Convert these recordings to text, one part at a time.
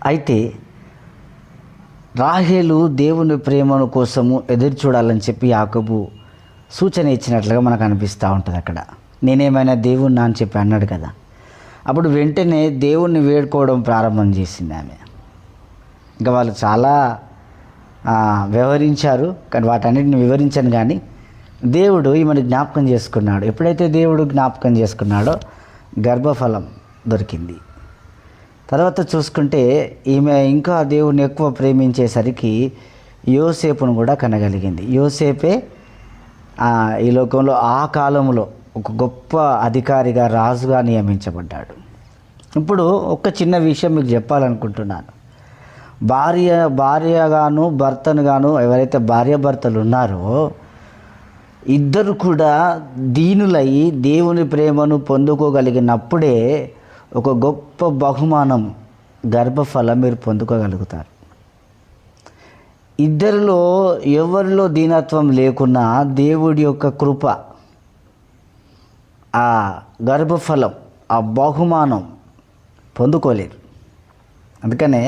అయితే రాహేలు దేవుని ప్రేమను కోసము ఎదురు చూడాలని చెప్పి యాకోబు సూచన ఇచ్చినట్లుగా మనకు అనిపిస్తూ ఉంటుంది. అక్కడ నేనేమైనా దేవుణ్ణా అని చెప్పి అన్నాడు కదా. అప్పుడు వెంటనే దేవుణ్ణి వేడుకోవడం ప్రారంభం చేసింది ఆమె. ఇంకా వాళ్ళు చాలా వ్యవహరించారు, కానీ వాటన్నిటిని వివరించను. కానీ దేవుడు ఈమెను జ్ఞాపకం చేసుకున్నాడు. ఎప్పుడైతే దేవుడు జ్ఞాపకం చేసుకున్నాడో గర్భఫలం దొరికింది. తర్వాత చూసుకుంటే ఈమె ఇంకా దేవుని ఎక్కువ ప్రేమించేసరికి యోసేపును కూడా కనగలిగింది. యోసేపే ఈ లోకంలో ఆ కాలంలో ఒక గొప్ప అధికారిగా, రాజుగా నియమించబడ్డాడు. ఇప్పుడు ఒక చిన్న విషయం మీకు చెప్పాలనుకుంటున్నాను. భార్యగాను భర్తను గాను ఎవరైతే భార్యాభర్తలు ఉన్నారో ఇద్దరు కూడా దీనులై దేవుని ప్రేమను పొందుకోగలిగినప్పుడే ఒక గొప్ప బహుమానం, గర్భఫలం మీరు పొందుకోగలుగుతారు. ఇద్దరిలో ఎవరిలో దీనత్వం లేకున్నా దేవుడి యొక్క కృప, ఆ గర్భఫలం, ఆ బహుమానం పొందుకోలేరు. అందుకనే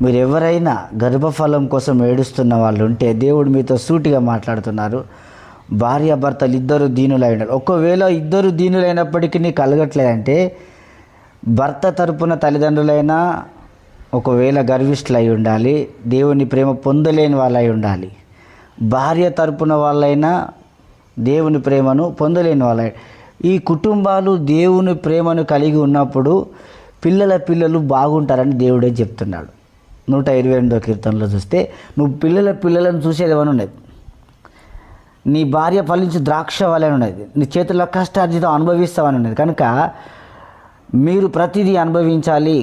మీరు ఎవరైనా గర్భఫలం కోసం ఏడుస్తున్న వాళ్ళు ఉంటే దేవుడు మీతో సూటిగా మాట్లాడుతున్నారు. భార్యాభర్తలు ఇద్దరు దీనులై ఉండాలి. ఒకవేళ ఇద్దరు దీనులైనప్పటికీ కలగట్లేదంటే భర్త తరపున తల్లిదండ్రులైనా ఒకవేళ గర్విష్ఠులై ఉండాలి, దేవుని ప్రేమ పొందలేని వాళ్ళై ఉండాలి. భార్య తరపున వాళ్ళైనా దేవుని ప్రేమను పొందలేని వాళ్ళ. ఈ కుటుంబాలు దేవుని ప్రేమను కలిగి ఉన్నప్పుడు పిల్లలు బాగుంటారని దేవుడే చెప్తున్నాడు. 128వ కీర్తనలో చూస్తే నువ్వు పిల్లలను చూసేది ఏమని ఉన్నది, నీ భార్య ఫలించి ద్రాక్ష వలె ఉన్నది, నీ చేతుల్లో కష్టార్జితం అనుభవిస్తావని ఉన్నది. కనుక మీరు ప్రతిదీ అనుభవించాలి.